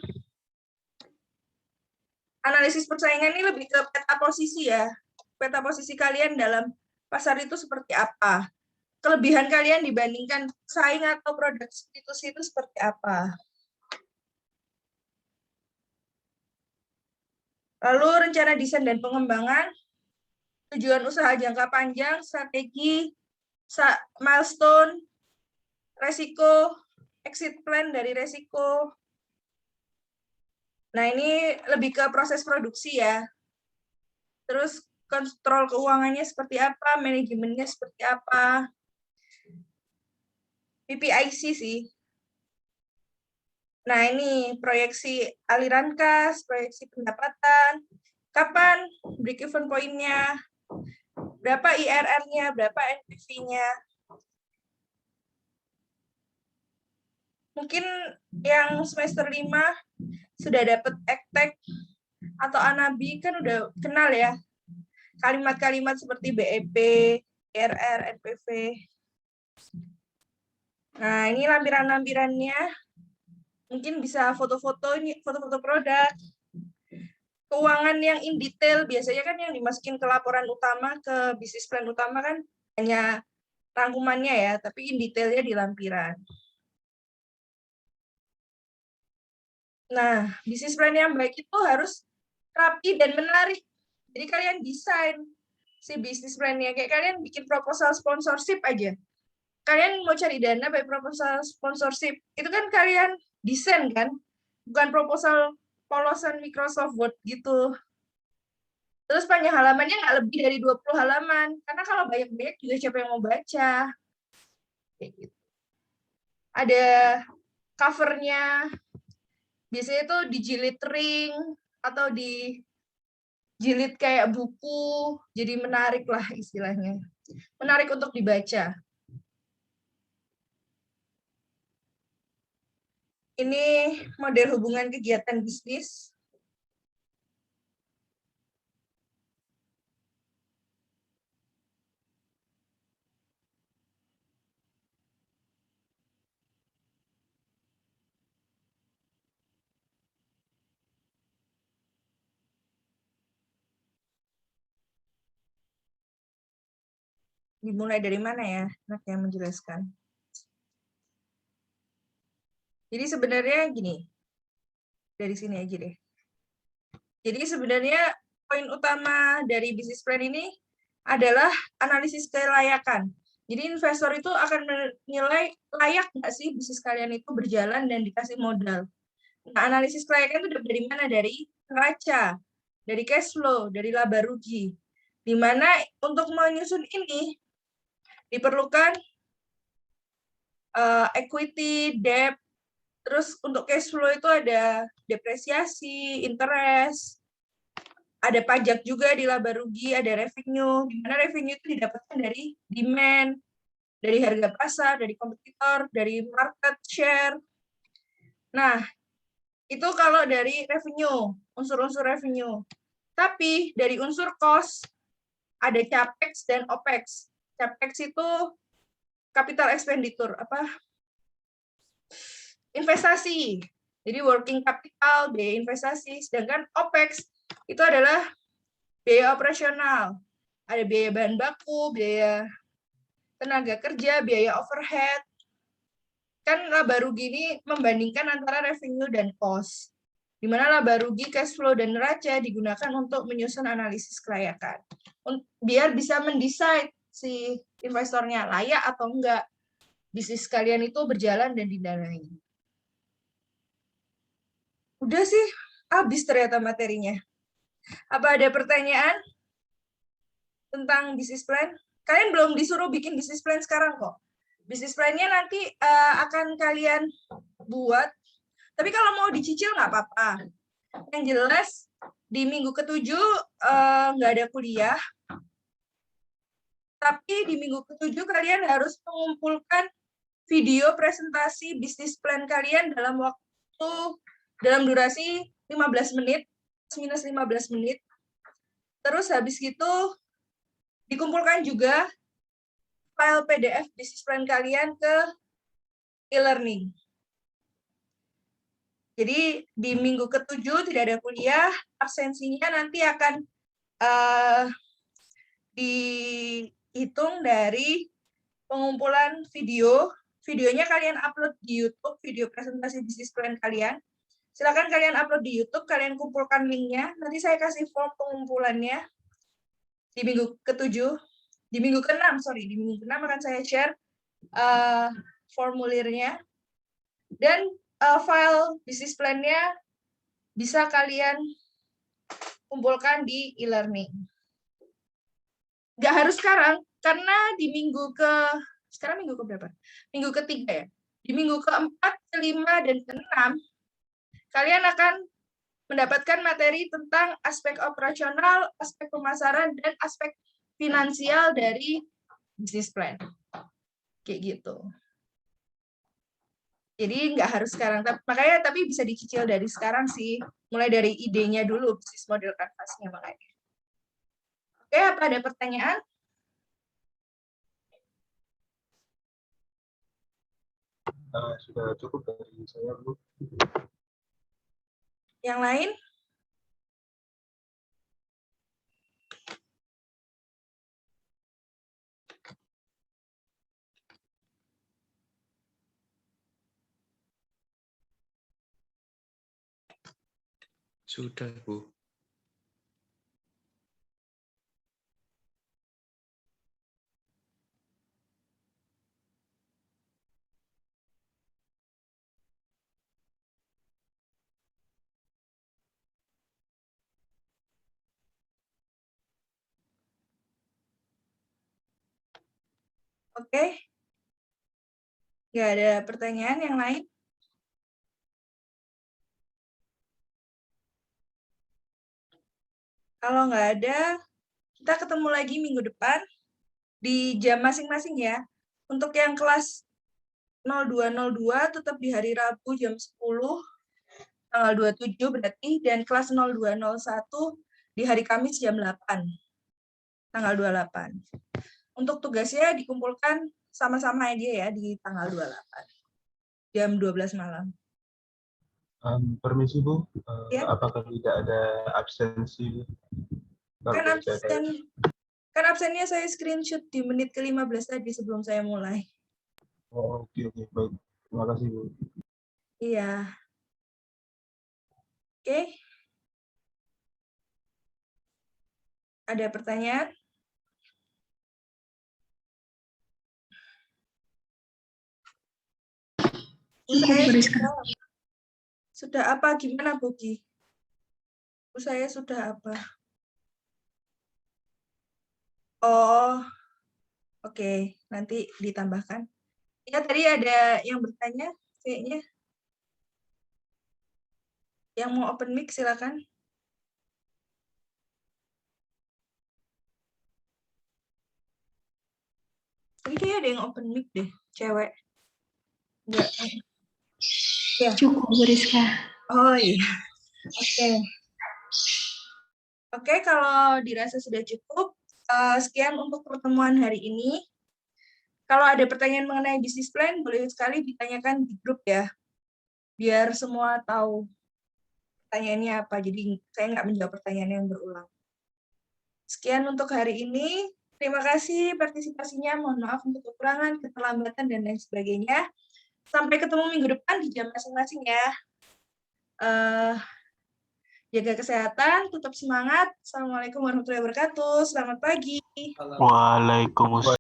Analisis persaingan ini lebih ke peta posisi ya. Peta posisi kalian dalam pasar itu seperti apa. Kelebihan kalian dibandingkan pesaing atau produk substitusi itu seperti apa. Lalu rencana desain dan pengembangan, tujuan usaha jangka panjang, strategi, milestone, resiko, exit plan dari resiko. Nah, ini lebih ke proses produksi ya. Terus kontrol keuangannya seperti apa, manajemennya seperti apa. PPIC sih. Nah, ini proyeksi aliran kas, proyeksi pendapatan, kapan break-even point-nya, berapa IRR-nya, berapa NPV-nya. Mungkin yang semester 5 sudah dapat ektek atau Anabi kan udah kenal ya. Kalimat-kalimat seperti BEP, IRR, NPV. Nah, ini lampiran-lampirannya. Mungkin bisa foto-foto produk. Keuangan yang in detail, biasanya kan yang dimasukin ke laporan utama, ke bisnis plan utama kan hanya rangkumannya ya, tapi in detailnya di lampiran. Nah, bisnis plan yang baik itu harus rapi dan menarik. Jadi kalian desain si bisnis plan-nya, kayak kalian bikin proposal sponsorship aja. Kalian mau cari dana pakai proposal sponsorship, itu kan kalian desain kan, bukan proposal polosan Microsoft Word gitu. Terus panjang halamannya nggak lebih dari 20 halaman, karena kalau banyak-banyak juga siapa yang mau baca. Kayak gitu. Ada covernya, biasanya itu dijilid ring atau dijilid kayak buku, jadi menarik lah istilahnya. Menarik untuk dibaca. Ini model hubungan kegiatan bisnis. Dimulai dari mana ya, Nak yang menjelaskan? Jadi sebenarnya gini, dari sini aja deh. Jadi sebenarnya poin utama dari bisnis plan ini adalah analisis kelayakan. Jadi investor itu akan menilai layak nggak sih bisnis kalian itu berjalan dan dikasih modal. Nah, analisis kelayakan itu dari mana? Dari neraca, dari cash flow, dari laba rugi. Di mana untuk menyusun ini diperlukan equity, debt, terus untuk cash flow itu ada depresiasi, interest, ada pajak juga di laba rugi, ada revenue, di mana revenue itu didapatkan dari demand, dari harga pasar, dari kompetitor, dari market share. Nah, itu kalau dari revenue, unsur-unsur revenue. Tapi dari unsur cost, ada capex dan opex. Capex itu capital expenditure, investasi. Jadi working capital, biaya investasi. Sedangkan opex itu adalah biaya operasional. Ada biaya bahan baku, biaya tenaga kerja, biaya overhead. Kan laba rugi ini membandingkan antara revenue dan cost. Di mana laba rugi, cash flow, dan neraca digunakan untuk menyusun analisis kelayakan. Biar bisa mendesain si investornya layak atau enggak bisnis kalian itu berjalan dan didanai. Udah sih, habis ternyata materinya. Apa ada pertanyaan tentang bisnis plan? Kalian belum disuruh bikin bisnis plan sekarang kok. Bisnis plan-nya nanti akan kalian buat, tapi kalau mau dicicil nggak apa-apa. Yang jelas, di minggu ke-7 nggak ada kuliah, tapi di minggu ke-7 kalian harus mengumpulkan video presentasi bisnis plan kalian dalam durasi 15 menit, minus 15 menit. Terus habis itu dikumpulkan juga file PDF bisnis plan kalian ke e-learning. Jadi di minggu ke-7 tidak ada kuliah, absensinya nanti akan dihitung dari pengumpulan video. Videonya kalian upload di YouTube, video presentasi bisnis plan kalian. Silakan kalian upload di YouTube, kalian kumpulkan linknya. Nanti saya kasih form pengumpulannya di minggu ke-7. Di minggu ke-6, di minggu ke-6 akan saya share formulirnya. Dan file bisnis plan-nya bisa kalian kumpulkan di e-learning. Nggak harus sekarang, karena di sekarang minggu ke berapa? Minggu ke-3 ya. Di minggu ke-4, ke-5, dan ke-6, kalian akan mendapatkan materi tentang aspek operasional, aspek pemasaran, dan aspek finansial dari bisnis plan. Kayak gitu. Jadi nggak harus sekarang, makanya tapi bisa dicicil dari sekarang sih, mulai dari idenya dulu, bisnis model kanvasnya makanya. Oke, apa ada pertanyaan? Sudah cukup dari saya, Bu. Yang lain? Sudah, Bu. Oke. Nggak ada pertanyaan yang lain? Kalau nggak ada, kita ketemu lagi minggu depan di jam masing-masing ya. Untuk yang kelas 0202 tetap di hari Rabu jam 10, tanggal 27 berarti, dan kelas 0201 di hari Kamis jam 8, tanggal 28. Untuk tugasnya dikumpulkan sama-sama dia ya di tanggal 28, jam 12 malam. Permisi, Bu. Ya? Apakah tidak ada absensi? Kan absennya saya screenshot di menit ke-15 tadi sebelum saya mulai. Oh, oke. Baik. Terima kasih, Bu. Iya. Oke. Ada pertanyaan? Sudah apa? Gimana, Bogi? Saya sudah apa? Oh, oke. Nanti ditambahkan. Ya, tadi ada yang bertanya, kayaknya. Yang mau open mic, silakan. Tadi kayaknya ada yang open mic deh, cewek. Enggak. Ya. Cukup, Bu Rizka. Oh iya. Oke. Oke, kalau dirasa sudah cukup, sekian untuk pertemuan hari ini. Kalau ada pertanyaan mengenai bisnis plan, boleh sekali ditanyakan di grup ya, biar semua tahu pertanyaannya apa. Jadi saya nggak menjawab pertanyaan yang berulang. Sekian untuk hari ini. Terima kasih partisipasinya. Mohon maaf untuk kekurangan, keterlambatan, dan lain sebagainya. Sampai ketemu minggu depan di jam masing-masing ya. Jaga kesehatan, tetap semangat. Assalamualaikum warahmatullahi wabarakatuh. Selamat pagi. Waalaikumsalam.